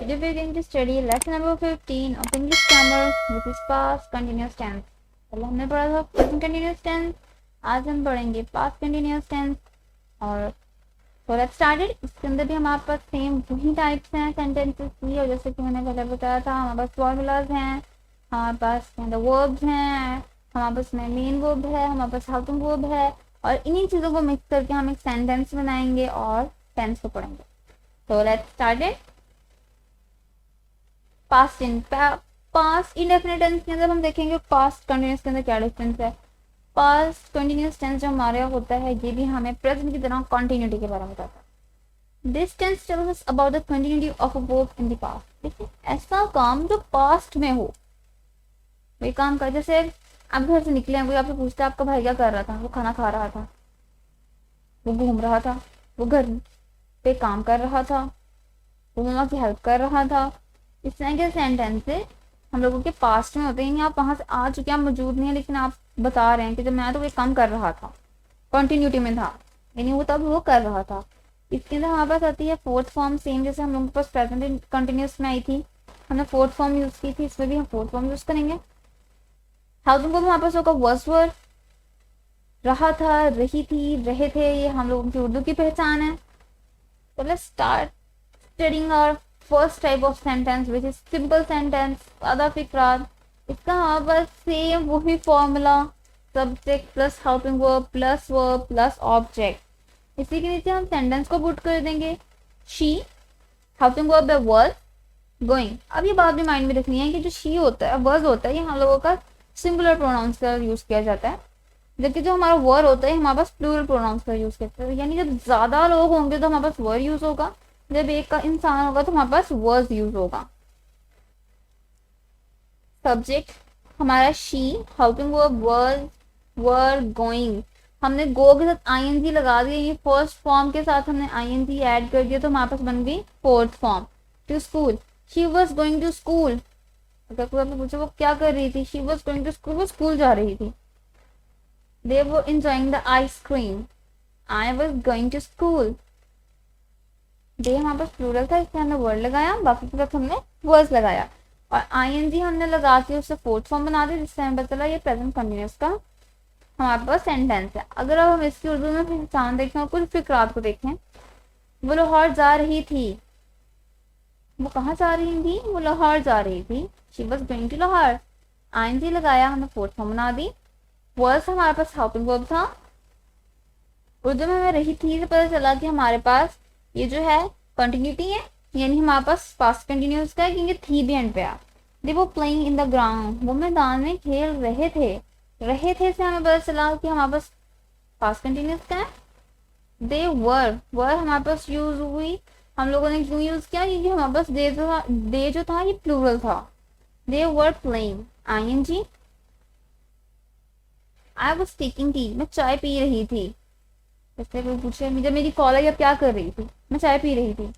Today we are going to study lesson number 15 of English grammar, which is past continuous tense. पहले हमने पढ़ा था present continuous tense, आज हम पढ़ेंगे past continuous tense. और so let's start it. इसके अंदर भी हमारे पास सेम वही टाइप्स हैं सेंटेंसेस की, और जैसे कि मैंने पहले बताया था हमारे पास फॉर्मूलाज हैं, हमारे पास वर्ब्स हैं, हमारे पास में मेन वर्ब है, हमारे पास हेल्पिंग वर्ब है, और इन्हीं चीज़ों को मिक्स करके हम एक सेंटेंस बनाएंगे और टेंस को पढ़ेंगे. So let's start it. Past indefinite tense के अंदर हम देखेंगे पास्ट कंटिन्यूस के अंदर क्या डिफरेंस है. पास्ट कंटिन्यूस टेंस जो हमारे होता है ये भी हमें प्रेजेंट की तरह कंटिन्यूटी के बारे में बताता है. This tense tells us about the continuity of a verb in the past. देखिए ऐसा काम जो पास्ट में हो, वही काम कर, जैसे आप घर से निकले हैं, कोई आपसे पूछता है आपका भाई क्या कर रहा था, वो खाना खा रहा था, वो घूम रहा था, वो घर पे काम कर रहा था, वो मम्मा की हेल्प कर रहा था. इस तरह के सेंटेंसेस हम लोगों के पास्ट में होते हैं. आप वहां से आ चुके हैं, आप मौजूद नहीं है, लेकिन आप बता रहे हैं कि जब मैं तो ये काम कर रहा था, कंटिन्यूटी में था, यानी वो तब वो कर रहा था. इसके अंदर हमारे पास आती है फोर्थ फॉर्म, सेम जैसे हम लोगों के पास प्रेजेंट कंटिन्यूस में आई थी, हमने फोर्थ फॉर्म यूज की थी, इसमें भी हम फोर्थ फॉर्म यूज करेंगे. हेल्पिंग वर्ब हमारे पास होगा वॉज वर, रहा था, रही थी, रहे थे, ये हम लोगों की उर्दू की पहचान है. So let's start studying our first type of sentence, which is simple sentence. आधा फिक्रात. इसका हमारे पास सेम वही formula, subject plus helping verb plus object. इसी के नीचे हम सेंटेंस को पुट कर देंगे. शी, हेल्पिंग वर्ब है वर्ड, गोइंग. अब ये बात भी माइंड में रखनी है कि जो शी होता है, वर्ड होता है, ये हम लोगों का सिंगुलर प्रोनाउंस का यूज किया जाता है, जबकि जो हमारा वर्ड होता है हमारे पास प्लूरल प्रोनाउंस का यूज करते हैं. यानी जब ज्यादा लोग होंगे तो हमारे पास वर्ड यूज होगा, जब एक का इंसान होगा तो हमारे पास वर्ड यूज होगा. सब्जेक्ट हमारा she, helping verb were going. हमने गो के साथ आईएनजी लगा दिया, ये फर्स्ट फॉर्म के साथ हमने आईएनजी ऐड कर दिया, तो हमारे पास बन गई fourth form. To school, she was going to school. अगर कोई आपने पूछा वो क्या कर रही थी, she was going to school, वो स्कूल जा रही थी. They were enjoying the ice cream. I was going to school. दे हमारे पास प्लूरल था, इसमें हमने वर्ड लगाया, बाकी के साथ हमने वर्ड्स लगाया, और आईएनजी हमने लगा के उससे फोर्थ फॉर्म बना दी, जिससे हमें पता चला ये प्रेजेंट कंटिन्यूअस का हमारे पास सेंटेंस है. अगर अब हम इसकी उर्दू में पहचान देखें और कुछ फिक्रात को देखें. वो लाहौर जा रही थी. वो कहाँ जा रही थी, वो लाहौर जा रही थी. She was going to Lahore. ING लगाया, हमने फोर्थ फॉर्म बना दी. वर्ड हमारे पास हेल्पिंग वर्ब था. उर्दू में हमें रही थी से पता चला कि हमारे पास ये जो है कंटिन्यूटी है, यानी हमारे पास पास्ट कंटिन्यूस का है, क्योंकि थी भी एंड पे आ. दे वो प्लेइंग इन द ग्राउंड. वो मैदान में खेल रहे थे. रहे थे से हमें पता चला कि हमारे पास पास्ट कंटिन्यूस का है. दे वर हमारे पास यूज हुई. हम लोगों ने क्यों यूज किया, क्योंकि हमारे पास दे जो था ये प्लूरल था. They were playing, I N G. I was taking tea. मैं चाय पी रही थी. जैसे कोई पूछे जब मेरी कॉल आई, अब क्या कर रही थी, मैं चाय पी रही थी.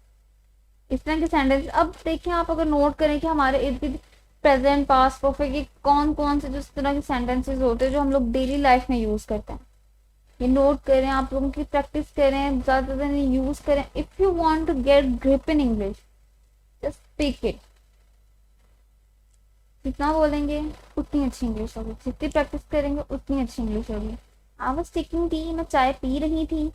इस तरह के सेंटेंस. अब देखिए आप अगर नोट करें कि हमारे इर्द गिर्द प्रेजेंट पास्ट परफेक्ट के कौन कौन से जिस तरह के सेंटेंसेस होते हैं जो हम लोग डेली लाइफ में यूज करते हैं, ये नोट करें, आप लोगों की प्रैक्टिस करें, ज्यादा ज्यादा यूज करें. If you want to get grip in English, just speak it. जितना बोलेंगे उतनी अच्छी इंग्लिश होगी, जितनी प्रैक्टिस करेंगे उतनी अच्छी इंग्लिश होगी. आई वाज टेकिंग टी, मैं चाय पी रही थी.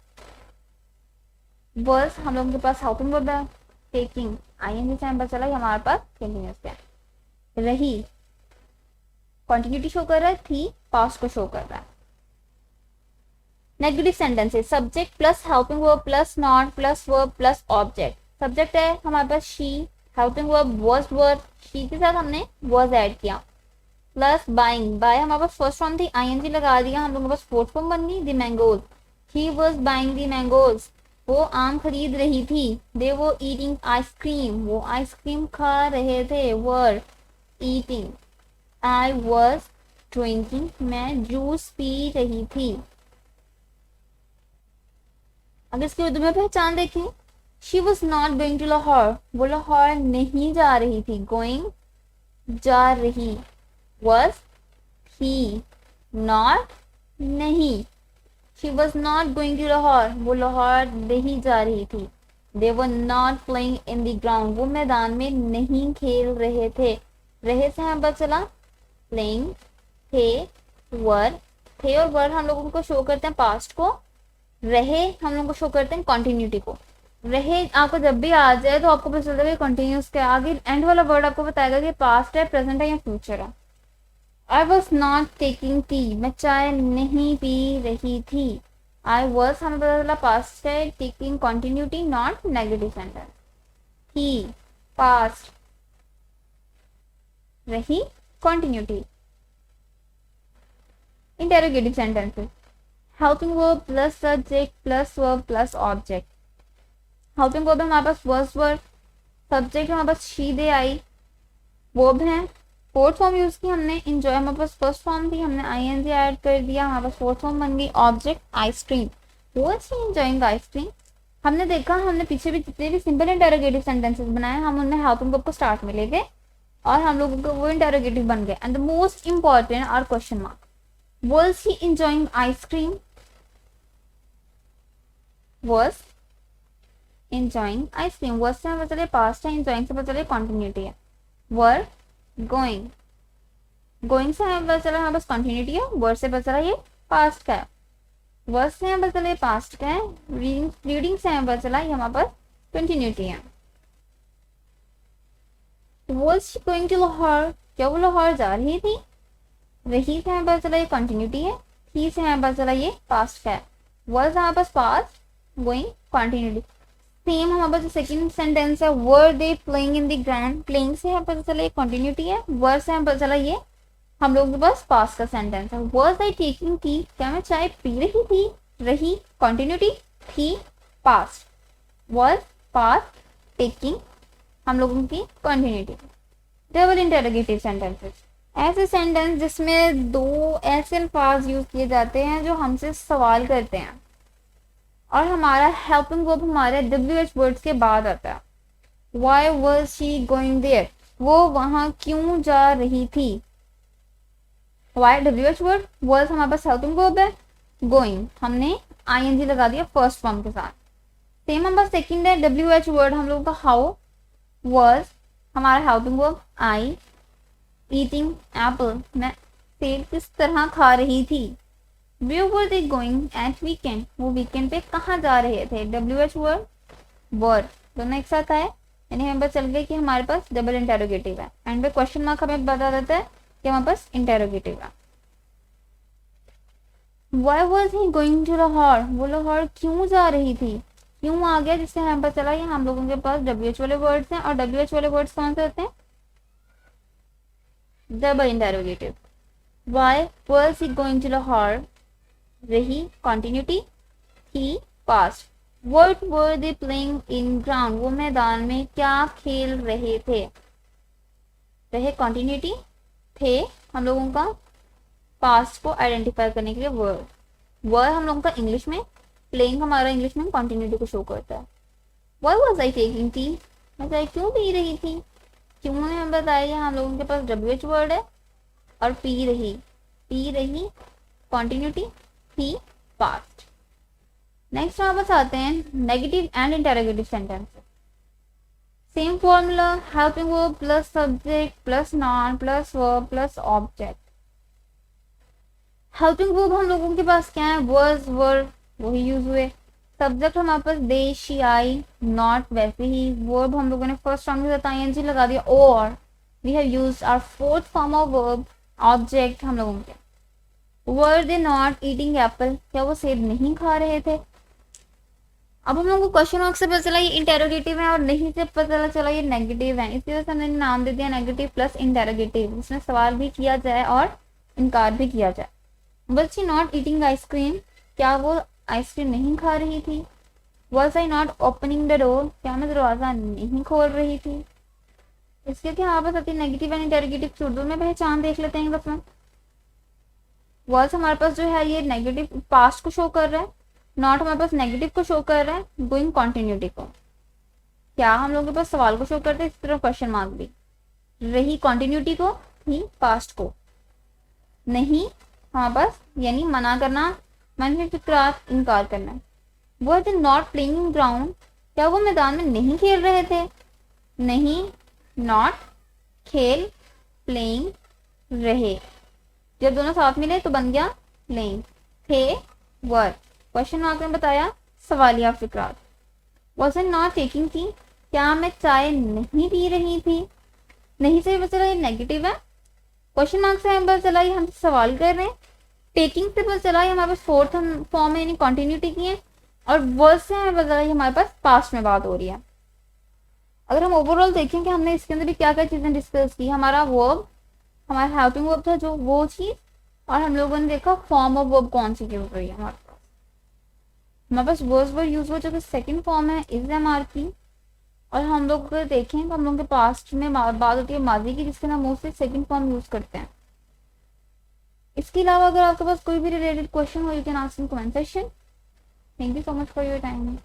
वर्स हम लोगों के पास हेल्पिंग वर्ब है, टेकिंग, आईएनजी से हमें पता चला कि हमारे पास कंटिन्यूअस है. रही कंटिन्यूटी शो कर रहा है, थी पास्ट को शो कर रहा है. Negative sentences. Subject plus helping verb plus not plus verb plus object. Subject है हमारे पास she, helping verb was word, she के साथ हमने वॉज ऐड किया, प्लस बाइंग. बाय हमारे पास फर्स्ट फॉर्म थी, आईएनजी लगा दिया, हम लोगों के पास फोर्थ फॉर्म बन गई, the mangoes. He was buying the mangoes. वो आम खरीद रही थी. दे वो ईटिंग आइसक्रीम. वो आइसक्रीम खा रहे थे. Were eating. I was drinking. मैं जूस पी रही थी. अगर इसकी उर्दू में पहचान देखें, she was not going to Lahore. वो लाहौर नहीं जा रही थी. गोइंग जा रही. वॉज ही, नॉट नहीं. She was not going to Lahore. वो लाहौर नहीं जा रही थी. They were not playing in the ground, वो मैदान में नहीं खेल रहे थे। रहे से हम पता चला प्लेइंग, थे, वर, थे और वर हम लोगों को शो करते हैं पास्ट को, रहे हम लोग को शो करते हैं कॉन्टिन्यूटी को। रहे आपको जब भी आ जाए तो आपको पता चलता है कंटिन्यूस के आगे एंड वाला वर्ड आपको बताएगा कि पास्ट है, प्रेजेंट है या फ्यूचर है। I was not taking tea, मैं चाय नहीं पी रही थी। आई वॉज हमें पता चला पास्ट है, taking continuity not negative sentence. He past, रही continuity. Interrogative sentences, helping verb plus subject plus verb plus object. Helping verb हमारे पास वर्स वर, सब्जेक्ट हमारे पास शी दे आई, वर्ब है फोर्थ फॉर्म यूज की हमने, enjoy हमारे पास फर्स्ट फॉर्म थी, हमने आईएनजी ऐड कर दिया, हमारे पास फोर्थ फॉर्म बन गई। Object ice cream, was she enjoying ice cream. हमने देखा हमने पीछे भी जितने भी सिंपल इंटेरोगेटिव सेंटेंसेस बनाए हम उनमें हेल्पिंग वर्ब को स्टार्ट में ले गए और हम लोगों को वो इंटेरोगेटिव बन गए। And the most important are question mark. Was she enjoying ice cream, was enjoying ice cream. Word से हमें पता चले पास्ट है, एंजॉयिंग से पता चले कॉन्टिन्यूटी है। वर गोइंग, गोइंग से हमें पता चला हमारे पास कॉन्टिन्यूटी है, वर्ड से पता चला ये पास्ट का है। वर्ड से हमें पता चला ये पास्ट का है, रीडिंग से हमें पता चला ये हमारे पास कंटिन्यूटी है। Was she going to Lahore, क्या वो लाहौर जा रही थी। रही से हमें पता चला ये कंटिन्यूटी है, थी से हमें पता चला ये पास्ट का है। was हमारे पास पास्ट, गोइंग कॉन्टिन्यूटी। सेम हमारे पास सेकंड सेंटेंस है, were they playing in the ground, playing से हमें पता चला ये कंटिन्यूटी है, वर से हमें पता चला ये हम लोगों के पास पास्ट का सेंटेंस है। was I taking tea, क्या मैं चाय पी रही थी। रही कंटिन्यूटी, थी पास्ट, was पास्ट, टेकिंग हम लोगों की कंटिन्यूटी। डबल इंटरोगेटिव सेंटेंसेस, ऐसे सेंटेंस जिसमें दो ऐसे अल्फाज यूज किए जाते हैं जो हमसे सवाल करते हैं और हमारा हेल्पिंग वर्ब हमारे WH वर्ड्स के बाद आता है। Why was she going there, वो वहां क्यों जा रही थी। Why WH वर्ड, was हमारे पास हेल्पिंग वर्ब है, going हमने ING लगा दिया फर्स्ट फॉर्म के साथ। सेम हमारे पास सेकंड है WH वर्ड हम लोगों का how, was हमारा helping verb I, eating apple मैं सेब किस तरह खा रही थी। Where were they going at weekend, वो वीकेंड पे कहाँ जा रहे थे। WH वर्ड वर्ड दोनों एक साथ आए, यानी हमें पता चल गया कि हमारे पास डबल इंटेरोगेटिव है। एंड पे क्वेश्चन मार्क हमें बता देता है कि हमारे पास इंटेरोगेटिव है। Why was he going to Lahore, वो लाहौर क्यों जा रही थी। क्यों आ गया जिससे हमें पता चला ये हम लोगों के पास WH वाले वर्ड्स हैं और WH वाले वर्ड्स कौन से होते हैं, double interrogative. Why was he going to Lahore, रही continuity, he past. What were they playing in ground, वो मैदान में क्या खेल रहे थे। रहे कंटिन्यूटी, थे हम लोगों का पास्ट को आइडेंटिफाई करने के लिए वर्ड। वर्ड हम लोगों का इंग्लिश में, प्लेइंग हमारा इंग्लिश में कंटिन्यूटी को शो करता है। Why was I taking tea, मैं चाय क्यों पी रही थी। क्यों ने हम बताया हम लोगों के पास WH वर्ड है और पी रही कंटिन्यूटी, ही पास्ट। नेक्स्ट हमारे पास आते हैं negative and interrogative sentences. Same formula, helping verb plus subject plus non plus verb plus object. Helping verb हम लोगों के पास क्या है, was were वही यूज हुए। सब्जेक्ट हमारे पास दे शी आई नॉट वैसे ही। वर्ब हम लोगों ने फर्स्ट फॉर्म के साथ ING लगा दिया और we have used our fourth form of verb. Object हम लोगों के were they not eating apple, क्या वो सेब नहीं खा रहे थे। अब हम लोगों को क्वेश्चन मार्क से पता चला ये इंटेरोगेटिव है और नहीं से पता चला ये नेगेटिव है, इसी वजह से हमने नाम दे दिया नेगेटिव प्लस इंटेरोगेटिव, जिसमें सवाल भी किया जाए और इनकार भी किया जाए। Was she not eating ice cream, क्या वो आइसक्रीम नहीं खा रही थी। Was I not opening the door, क्या मैं दरवाजा नहीं खोल रही थी। इसके क्या हमारे पास आती है नेगेटिव एंड इंटेरोगेटिव, उर्दू में पहचान देख लेते हैं बस में। was हमारे पास जो है ये नेगेटिव पास्ट को शो कर रहा है, नॉट हमारे पास नेगेटिव को शो कर रहा है, गोइंग कॉन्टिन्यूटी को। क्या हम लोगों के पास सवाल को शो करते हैं, इस तरह क्वेश्चन मार्क भी। रही कॉन्टिन्यूटी को, ही पास्ट को। नहीं हमारे पास यानी मना करना, मनफी फिक्रात इनकार करना। वो थे नॉट प्लेइंग ग्राउंड, क्या वो मैदान में नहीं खेल रहे थे? नहीं, नॉट, खेल, प्लेइंग, रहे। जब दोनों साथ मिले तो बन गया प्लेइंग। थे, वर। क्वेश्चन मार्क में बताया सवालिया फिक्रात। वॉजन नॉट टेकिंग टी, क्या मैं चाय नहीं पी रही थी? नहीं से पता चला ये नेगेटिव है, क्वेश्चन मार्क से हमें पता चला ये हम सवाल कर रहे हैं, टेकिंग से पता चला ये हमारे पास फोर्थ फॉर्म है यानी कॉन्टिन्यूटी की है, और वर्ड से हमें पता चला ये हमारे पास पास्ट में बात हो रही है। अगर हम ओवरऑल देखें कि हमने इसके अंदर भी क्या क्या चीजें डिस्कस की, हमारा वर्ब, हमारा हेल्पिंग वर्ब था जो वो चीज, और हम लोगों ने देखा फॉर्म ऑफ वर्ब कौन सी यूज हुई है हमारे पास वर्स वर्ड यूज हुआ जो कि सेकंड फॉर्म है इज एम आर की। और हम लोग अगर देखें तो हम लोग के पास्ट में बात होती है माजी की, जिसके नाम मोस्टली सेकंड फॉर्म यूज करते हैं। इसके अलावा अगर आपके पास कोई भी रिलेटेड क्वेश्चन हो, you can ask in comment section. Thank you so much for your time.